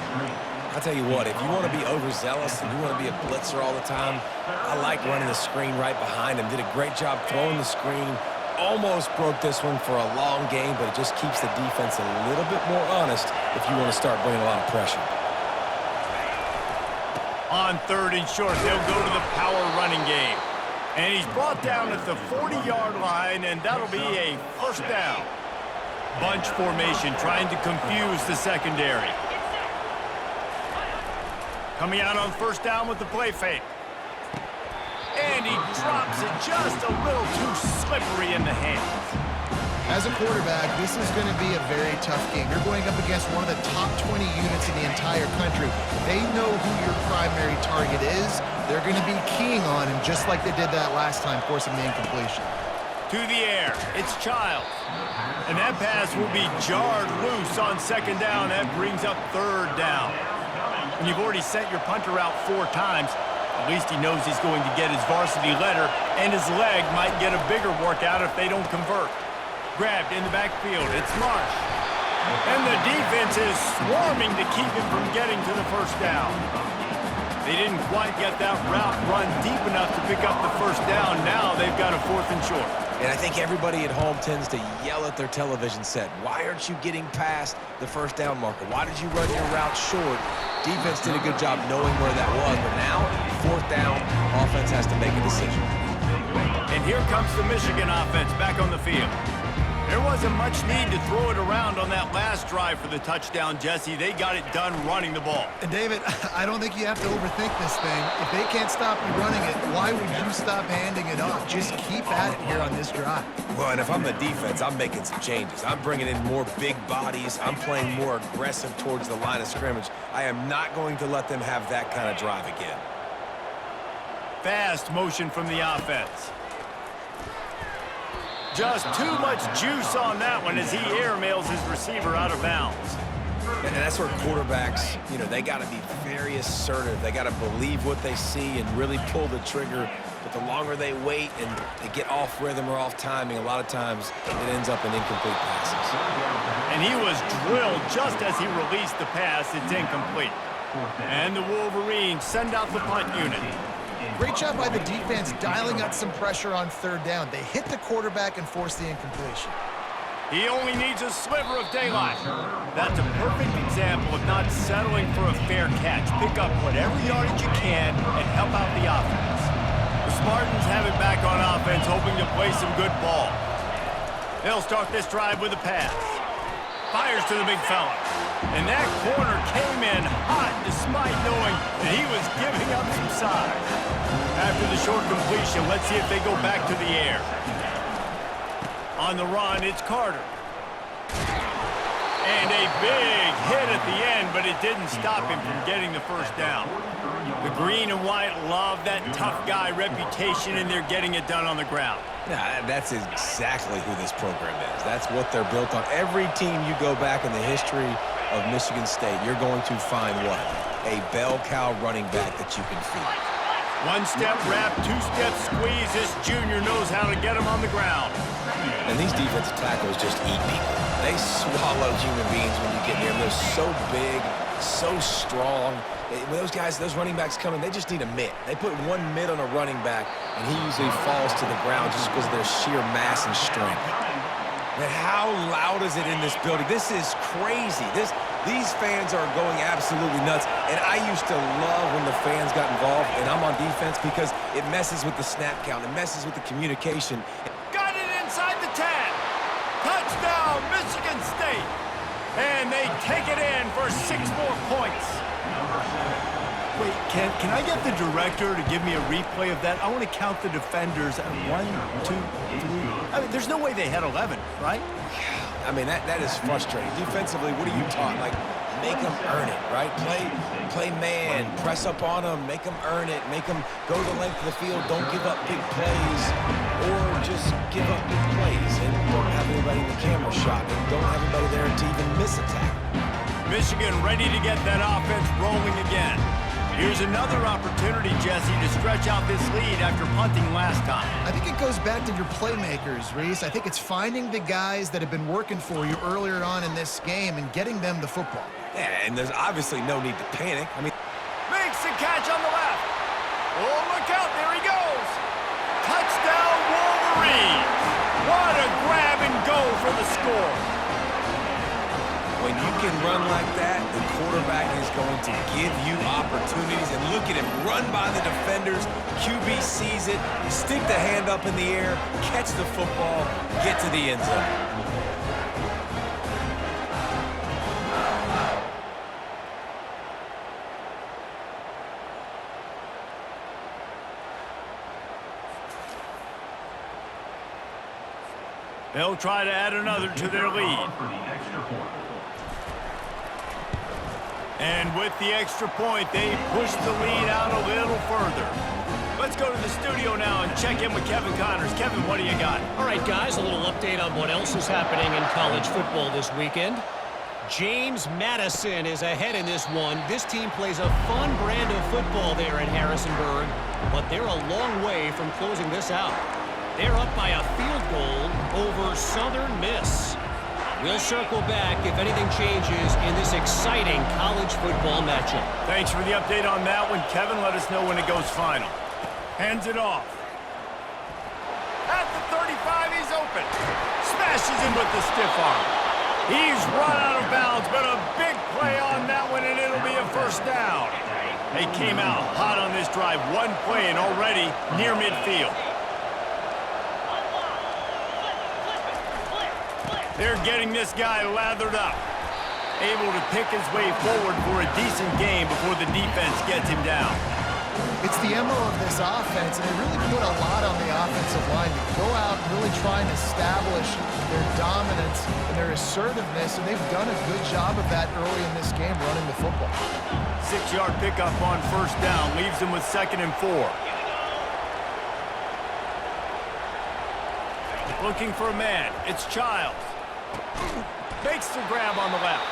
I'll tell you what, if you want to be overzealous and you want to be a blitzer all the time, I like running the screen right behind him. Did a great job throwing the screen. Almost broke this one for a long game, but it just keeps the defense a little bit more honest if you want to start bringing a lot of pressure. On 3rd and short, they'll go to the power running game. And he's brought down at the 40-yard line, and that'll be a first down. Bunch formation trying to confuse the secondary. Coming out on first down with the play fake. And he drops it just a little too slippery in the hands. As a quarterback, this is going to be a very tough game. You're going up against one of the top 20 units in the entire country. They know who your primary target is. They're going to be keying on him just like they did that last time, forcing the incompletion. To the air, it's Childs. And that pass will be jarred loose on 2nd down. That brings up 3rd down. When you've already sent your punter out 4 times, at least he knows he's going to get his varsity letter, and his leg might get a bigger workout if they don't convert. Grabbed in the backfield, it's Marsh. And the defense is swarming to keep him from getting to the first down. They didn't quite get that route run deep enough to pick up the first down. Now they've got a 4th and short. And I think everybody at home tends to yell at their television set. Why aren't you getting past the first down marker? Why did you run your route short? Defense did a good job knowing where that was, but now, 4th down, offense has to make a decision. And here comes the Michigan offense back on the field. There wasn't much need to throw it around on that last drive for the touchdown, Jesse. They got it done running the ball. And David, I don't think you have to overthink this thing. If they can't stop you running it, why would you stop handing it off? Just keep at it here on this drive. Well, and if I'm the defense, I'm making some changes. I'm bringing in more big bodies. I'm playing more aggressive towards the line of scrimmage. I am not going to let them have that kind of drive again. Fast motion from the offense. Just too much juice on that one as he airmails his receiver out of bounds. And that's where quarterbacks, you know, they got to be very assertive. They got to believe what they see and really pull the trigger. But the longer they wait and they get off rhythm or off timing, a lot of times it ends up in incomplete passes. And he was drilled just as he released the pass. It's incomplete. And the Wolverines send out the punt unit. Great job by the defense dialing up some pressure on 3rd down. They hit the quarterback and forced the incompletion. He only needs a sliver of daylight. That's a perfect example of not settling for a fair catch. Pick up whatever yardage you can and help out the offense. The Spartans have it back on offense, hoping to play some good ball. They'll start this drive with a pass. Fires to the big fella. And that corner came in hot despite knowing that he was giving up some size. After the short completion, let's see if they go back to the air. On the run, it's Carter. And a big hit at the end, but it didn't stop him from getting the first down. The green and white love that tough guy reputation, and they're getting it done on the ground. Yeah, that's exactly who this program is. That's what they're built on. Every team you go back in the history of Michigan State, you're going to find what? A bell cow running back that you can feed. One-step wrap, two-step squeeze. This junior knows how to get him on the ground. And these defensive tackles just eat people. They swallow human beings when you get near them. They're so big, so strong. When those guys, those running backs come in, they just need a mitt. They put one mitt on a running back, and he usually falls to the ground just because of their sheer mass and strength. Man, how loud is it in this building? This is crazy. These fans are going absolutely nuts. And I used to love when the fans got involved, and I'm on defense because it messes with the snap count. It messes with the communication. Got it inside the 10. Touchdown, Michigan State. And they take it in for 6 more points. Wait, can I get the director to give me a replay of that? I want to count the defenders at 1, 2, 3. I mean, there's no way they had 11, right? I mean, that is frustrating. Defensively, what are you taught? Like, make them earn it, right? Play man, press up on them, make them earn it, make them go the length of the field, don't give up big plays, or just give up big plays and don't have anybody in the camera shot and don't have anybody there to even miss a tackle. Michigan ready to get that offense rolling again. Here's another opportunity, Jesse, to stretch out this lead after punting last time. I think it goes back to your playmakers, Reese. I think it's finding the guys that have been working for you earlier on in this game and getting them the football. Yeah, and there's obviously no need to panic. I mean, Makes the catch on the left. Oh, look out, there he goes. Touchdown, Wolverines. What a grab and go for the score. when you can run like that, the quarterback is going to give you opportunities. And look at him run by the defenders. QB sees it, stick the hand up in the air, catch the football, get to the end zone. They'll try to add another to their lead. And with the extra point, they push the lead out a little further. Let's go to the studio now and check in with Kevin Connors. Kevin, what do you got? All right, guys, a little update on what else is happening in college football this weekend. James Madison is ahead in this one. This team plays a fun brand of football there in Harrisonburg, but they're a long way from closing this out. They're up by a field goal over Southern Miss. We'll circle back if anything changes in this exciting college football matchup. Thanks for the update on that one, Kevin. Let us know when it goes final. Hands it off. At the 35, he's open. Smashes him with the stiff arm. He's run out of bounds, but a big play on that one, and it'll be a first down. They came out hot on this drive. One play and already near midfield. They're getting this guy lathered up. Able to pick his way forward for a decent game before the defense gets him down. It's the MO of this offense, and they really put a lot on the offensive line to go out and really try and establish their dominance and their assertiveness, and they've done a good job of that early in this game running the football. 6-yard pickup on first down leaves them with 2nd and 4. Looking for a man. It's Childs. Makes the grab on the left.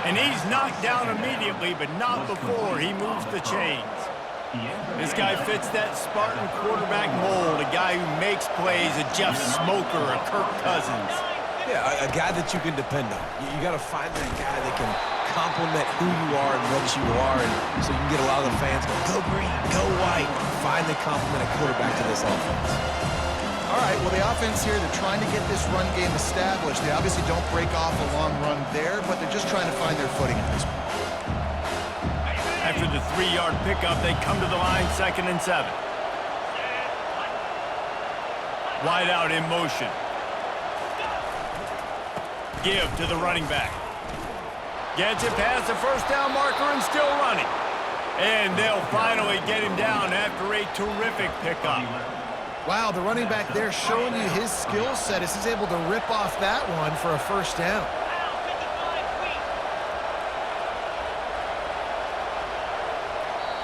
And he's knocked down immediately, but not before he moves the chains. This guy fits that Spartan quarterback mold, a guy who makes plays, a Jeff Smoker, a Kirk Cousins. Yeah, a guy that you can depend on. You got to find that guy that can complement who you are and what you are, and so you can get a lot of the fans go green, go white, find the complement of quarterback to this offense. All right, well, the offense here, they're trying to get this run game established. They obviously don't break off a long run there, but they're just trying to find their footing at this point. After the 3-yard pickup, they come to the line, 2nd and 7. Wide out in motion. Give to the running back. Gets it past the first down marker and still running. And they'll finally get him down after a terrific pickup. Wow, the running back there showing you his skill set as he's able to rip off that one for a first down.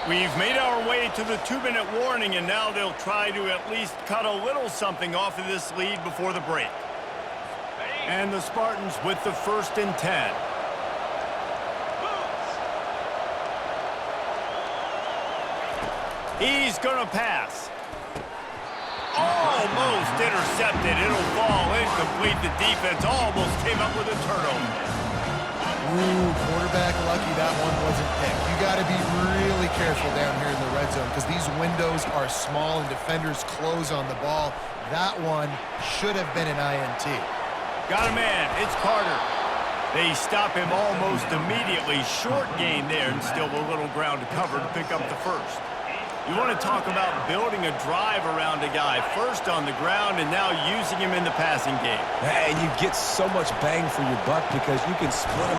We've made our way to the 2-minute warning, and now they'll try to at least cut a little something off of this lead before the break. And the Spartans with the 1st and 10. He's going to pass. Almost intercepted. It'll fall incomplete. The defense almost came up with a turnover. Ooh, quarterback lucky that one wasn't picked. You got to be really careful down here in the red zone because these windows are small and defenders close on the ball. That one should have been an INT. Got a man. It's Carter. They stop him almost immediately. Short gain there and still a little ground to cover to pick up the first. You want to talk about building a drive around a guy. First on the ground and now using him in the passing game. And you get so much bang for your buck because you can split them